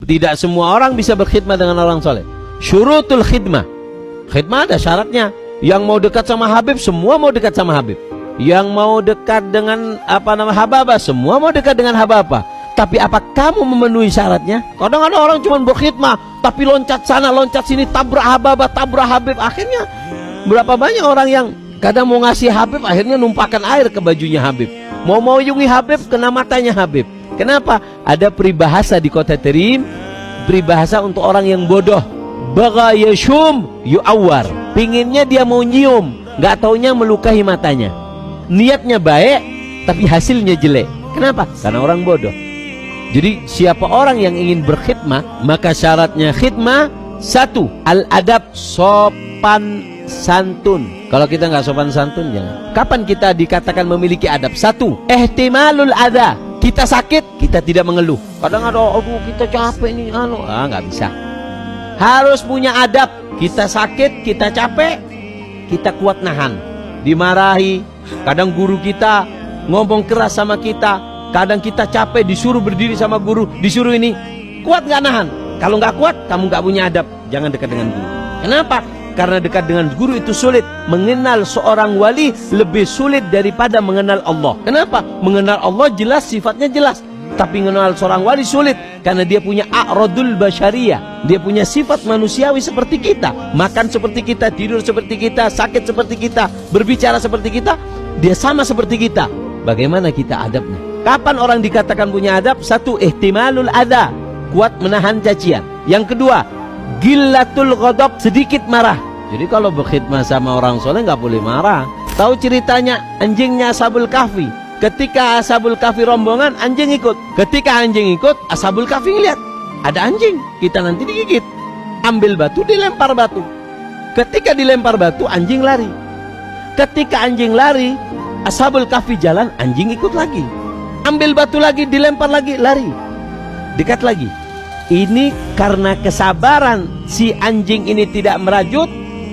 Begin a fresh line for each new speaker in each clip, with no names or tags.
Tidak semua orang bisa berkhidmat dengan orang soleh. Syurutul khidmah. Khidmah ada syaratnya. Yang mau dekat sama Habib, semua mau dekat sama Habib. Yang mau dekat dengan Hababah, semua mau dekat dengan Hababah. Tapi apa kamu memenuhi syaratnya? Kadang ada orang cuma berkhidmah, tapi loncat sana, loncat sini, tabrak Hababah, tabrak Habib. Akhirnya berapa banyak orang yang kadang mau ngasih Habib, akhirnya numpahkan air ke bajunya Habib. Mau yungi Habib, kena matanya Habib. Kenapa? Ada peribahasa di kota Terim, peribahasa untuk orang yang bodoh. Baga yashum yu'awar. Pinginnya dia mau nyium, nggak taunya melukai matanya. Niatnya baik, tapi hasilnya jelek. Kenapa? Karena orang bodoh. Jadi siapa orang yang ingin berkhidmah, maka syaratnya khidmah satu, al-adab, sopan santun. Kalau kita nggak sopan santun, jangan. Kapan kita dikatakan memiliki adab? Satu, ihtimalul adha. Kita sakit, kita tidak mengeluh. Kadang ada, aduh kita capek nih, nggak bisa. Harus punya adab. Kita sakit, kita capek, kita kuat nahan. Dimarahi, kadang guru kita ngomong keras sama kita, kadang kita capek disuruh berdiri sama guru, disuruh ini, kuat nggak nahan? Kalau nggak kuat, kamu nggak punya adab. Jangan dekat dengan guru. Kenapa? Karena dekat dengan guru itu sulit. Mengenal seorang wali lebih sulit daripada mengenal Allah. Kenapa? Mengenal Allah jelas, sifatnya jelas. Tapi mengenal seorang wali sulit. Karena dia punya a'radul basyariyah. Dia punya sifat manusiawi seperti kita. Makan seperti kita, tidur seperti kita, sakit seperti kita, berbicara seperti kita. Dia sama seperti kita. Bagaimana kita adabnya? Kapan orang dikatakan punya adab? Satu, ihtimalul adha. Kuat menahan cacian. Yang kedua, gillatul ghadab, sedikit marah. Jadi kalau berkhidmah sama orang soleh nggak boleh marah. Tahu ceritanya anjingnya Ashabul Kahfi? Ketika Ashabul Kahfi rombongan, anjing ikut. Ketika anjing ikut, Ashabul Kahfi ngeliat ada anjing, kita nanti digigit. Ambil batu, dilempar batu. Ketika dilempar batu, anjing lari. Ketika anjing lari, Ashabul Kahfi jalan, anjing ikut lagi. Ambil batu lagi, dilempar lagi, lari. Dekat lagi. Ini karena kesabaran si anjing ini tidak merajut,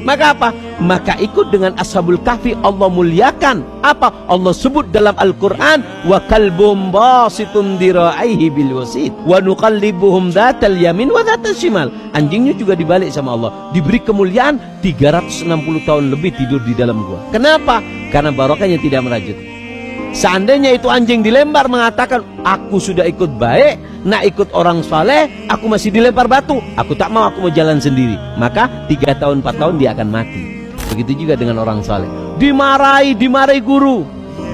maka apa? Maka ikut dengan Ashabul Kahfi. Allah muliakan. Apa? Allah sebut dalam Al-Quran, wa kalbum basitun diraihi bil wasid wa nuqallibuhum dhatal yamin wa dhatal shimal. Anjingnya juga dibalik sama Allah, diberi kemuliaan. 360 tahun lebih tidur di dalam gua. Kenapa? Karena barokahnya tidak merajut. Seandainya itu anjing dilempar mengatakan, aku sudah ikut baik, nak ikut orang saleh, aku masih dilempar batu, aku tak mau, aku mau jalan sendiri. Maka 3 tahun 4 tahun dia akan mati. Begitu juga dengan orang saleh. Dimarahi guru.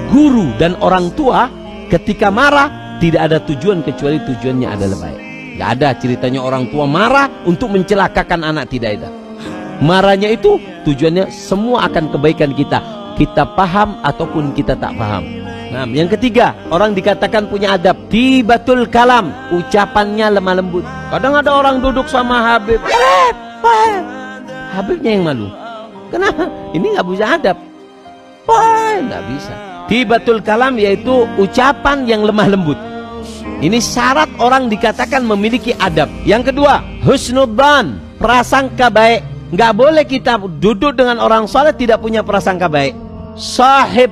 Guru dan orang tua ketika marah tidak ada tujuan kecuali tujuannya adalah baik. Gak ada ceritanya orang tua marah untuk mencelakakan anak, tidak ada. Marahnya itu tujuannya semua akan kebaikan kita. Kita paham ataupun kita tak paham. Nah, yang ketiga, orang dikatakan punya adab, tibatul kalam, ucapannya lemah lembut. Kadang ada orang duduk sama Habib, Habibnya yang malu. Kenapa? Ini nggak bisa adab. Nggak bisa. Tibatul kalam yaitu ucapan yang lemah lembut. Ini syarat orang dikatakan memiliki adab. Yang kedua, husnudzan, prasangka baik. Nggak boleh kita duduk dengan orang saleh tidak punya prasangka baik. Sahib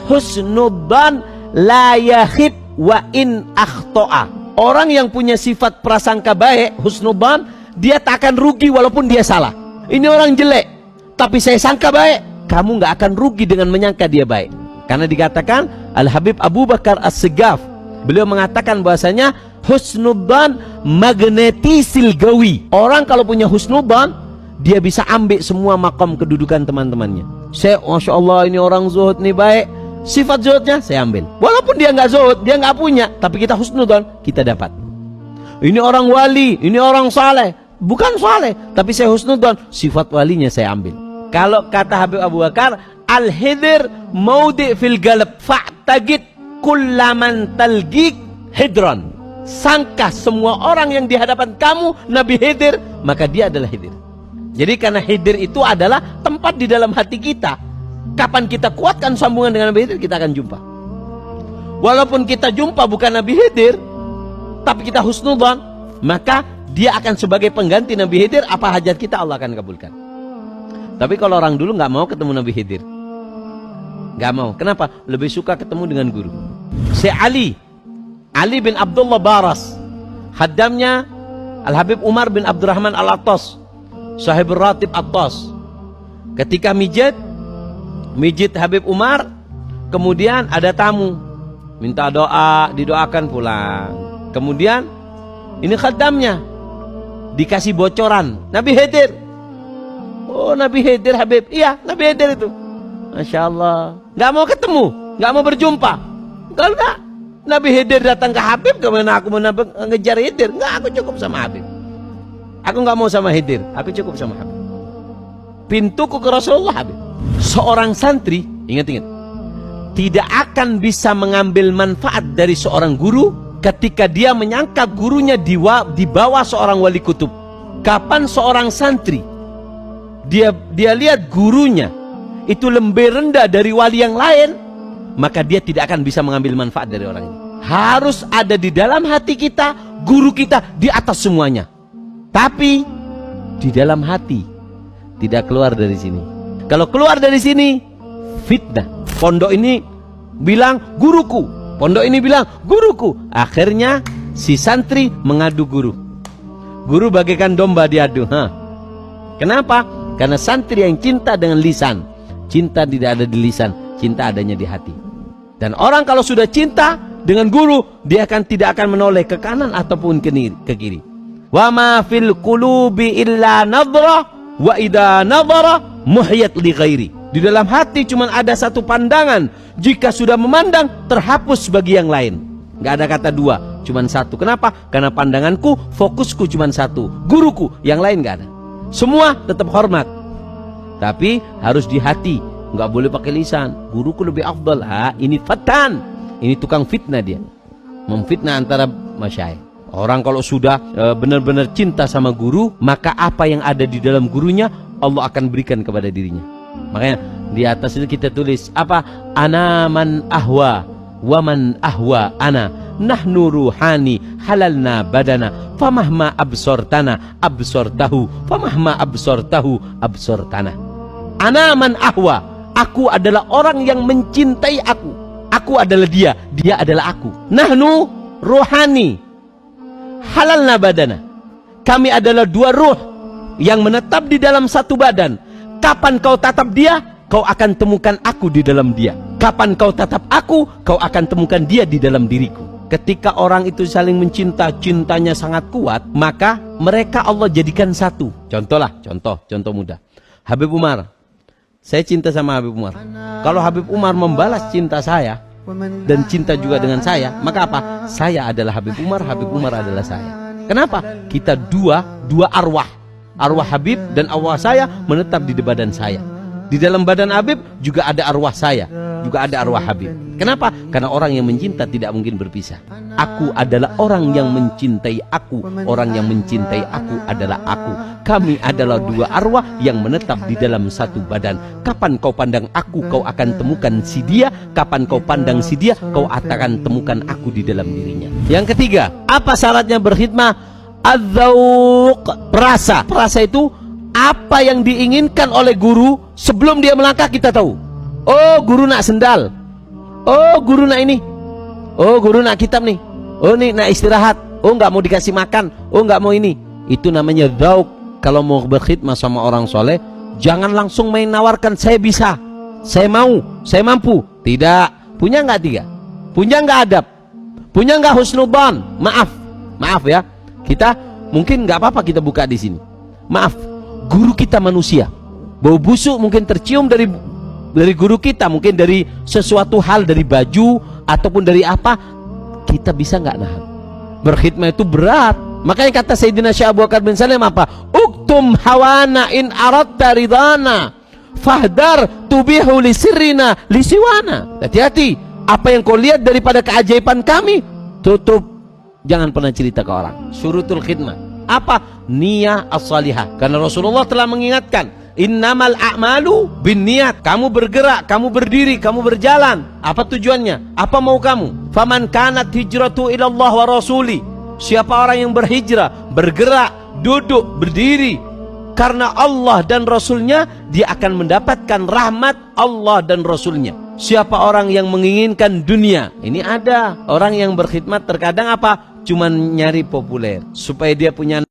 husnudzan la yakhib wa in akhto'a. Orang yang punya sifat prasangka baik, husnudzan, dia tak akan rugi walaupun dia salah. Ini orang jelek, tapi saya sangka baik. Kamu nggak akan rugi dengan menyangka dia baik. Karena dikatakan Al-Habib Abu Bakar As-Segaf, beliau mengatakan bahasanya husnudzan magnetisil gawi. Orang kalau punya husnudzan, dia bisa ambil semua makom kedudukan teman-temannya. Saya, Masya Allah, ini orang zuhud nih baik. Sifat zuhudnya saya ambil. Walaupun dia nggak zuhud, dia nggak punya, tapi kita husnudzan, kita dapat. Ini orang wali, ini orang saleh. Bukan saleh, tapi saya husnudzan, sifat walinya saya ambil. Kalau kata Habib Abu Bakar, al-hidr maudi fil galab fa'tagid kullaman talgik hidran. Sangka semua orang yang di hadapan kamu Nabi Hidir, maka dia adalah Hidir. Jadi karena Hidir itu adalah tempat di dalam hati kita. Kapan kita kuatkan sambungan dengan Nabi Hidir, kita akan jumpa. Walaupun kita jumpa bukan Nabi Hidir, tapi kita husnudzan, maka dia akan sebagai pengganti Nabi Hidir. Apa hajat kita Allah akan kabulkan. Tapi kalau orang dulu nggak mau ketemu Nabi Hidir, nggak mau. Kenapa? Lebih suka ketemu dengan guru. Ali bin Abdullah Baras, haddamnya Al-Habib Umar bin Abdurrahman Al-Attas, Sahibul Ratib Attas. Ketika mijit Habib Umar, kemudian ada tamu minta doa, didoakan pulang. Kemudian ini khaddamnya dikasih bocoran, Nabi hadir. Oh, Nabi hadir Habib. Iya, Nabi hadir itu. Masya Allah. Nggak mau ketemu, nggak mau berjumpa. Kalau nggak, Nabi hadir datang ke Habib, kemana aku mau ngejar hadir? Nggak, aku cukup sama Habib. Aku nggak mau sama hadir, aku cukup sama Habib. Pintuku ke Rasulullah Habib. Seorang santri, ingat-ingat, tidak akan bisa mengambil manfaat dari seorang guru ketika dia menyangka gurunya di bawah seorang wali kutub. Kapan seorang santri dia lihat gurunya itu lebih rendah dari wali yang lain, maka dia tidak akan bisa mengambil manfaat dari orang ini. Harus ada di dalam hati kita, guru kita di atas semuanya. Tapi di dalam hati, tidak keluar dari sini. Kalau keluar dari sini, fitnah. Pondok ini bilang guruku, pondok ini bilang guruku. Akhirnya si santri mengadu guru. Guru bagaikan domba diadu. Kenapa? Karena santri yang cinta dengan lisan, cinta tidak ada di lisan, cinta adanya di hati. Dan orang kalau sudah cinta dengan guru, dia tidak akan menoleh ke kanan ataupun ke kiri. Wa ma fil qulubi illa nadhra wa idza nadhara muhyat li ghairi. Di dalam hati cuma ada satu pandangan. Jika sudah memandang, terhapus bagi yang lain. Nggak ada kata dua, cuma satu. Kenapa? Karena pandanganku, fokusku cuma satu. Guruku, yang lain nggak ada. Semua tetap hormat, tapi harus di hati. Nggak boleh pakai lisan. Guruku lebih afdal. Ini fatan. Ini tukang fitnah dia. Memfitnah antara masyayikh. Orang kalau sudah benar-benar cinta sama guru, maka apa yang ada di dalam gurunya, Allah akan berikan kepada dirinya. Makanya di atas itu kita tulis apa? Ana man ahwa wa man ahwa ana, nahnu ruhani halalna badana, famahma absortana absortahu, famahma absortahu absortana. Ana man ahwa, aku adalah orang yang mencintai aku. Aku adalah dia, dia adalah aku. Nahnu ruhani halalna badana, kami adalah dua ruh yang menetap di dalam satu badan. Kapan kau tatap dia, kau akan temukan aku di dalam dia. Kapan kau tatap aku, kau akan temukan dia di dalam diriku. Ketika orang itu saling mencinta, cintanya sangat kuat, maka mereka Allah jadikan satu. Contoh mudah. Habib Umar, saya cinta sama Habib Umar. Kalau Habib Umar membalas cinta saya dan cinta juga dengan saya, maka apa? Saya adalah Habib Umar adalah saya. Kenapa? Kita dua arwah. Arwah Habib dan arwah saya menetap di badan saya. Di dalam badan Habib juga ada arwah saya, juga ada arwah Habib. Kenapa? Karena orang yang mencinta tidak mungkin berpisah. Aku adalah orang yang mencintai aku. Orang yang mencintai aku adalah aku. Kami adalah dua arwah yang menetap di dalam satu badan. Kapan kau pandang aku, kau akan temukan si dia. Kapan kau pandang si dia, kau akan temukan aku di dalam dirinya. Yang ketiga, apa syaratnya berkhidmah? Adzauq, perasa. Perasa itu apa yang diinginkan oleh guru sebelum dia melangkah, kita tahu. Oh, guru nak sendal. Oh, guru nak ini. Oh, guru nak kitab nih. Oh, nih nak istirahat. Oh, nggak mau dikasih makan. Oh, nggak mau ini. Itu namanya dzauq. Kalau mau berkhidmah sama orang soleh, jangan langsung main nawarkan, saya bisa, saya mau, saya mampu. Tidak. Punya nggak tiga? Punya nggak adab? Punya nggak husnudzan? Maaf ya. Kita mungkin nggak apa-apa kita buka di sini. Maaf, guru kita manusia. Bau busuk mungkin tercium dari guru kita, mungkin dari sesuatu hal, dari baju ataupun dari apa. Kita bisa nggak nahan? Berkhidmah itu berat. Makanya kata Sayyidina Syekh Abu Bakar bin Salim apa? Uktum hawana in aradta ridana, fahdar tubihu li sirrina li siwana. Hati-hati, apa yang kau lihat daripada keajaiban kami, tutup. Jangan pernah cerita ke orang. Syurutul khidmah apa? Niyah as-salihah. Karena Rasulullah telah mengingatkan, innamal a'malu binniyat. Kamu bergerak, kamu berdiri, kamu berjalan. Apa tujuannya? Apa mau kamu? Faman kanat hijratu ilallah wa rasuli. Siapa orang yang berhijrah, bergerak, duduk, berdiri karena Allah dan Rasulnya, dia akan mendapatkan rahmat Allah dan Rasulnya. Siapa orang yang menginginkan dunia, ini ada orang yang berkhidmat terkadang apa? Cuman nyari populer supaya dia punya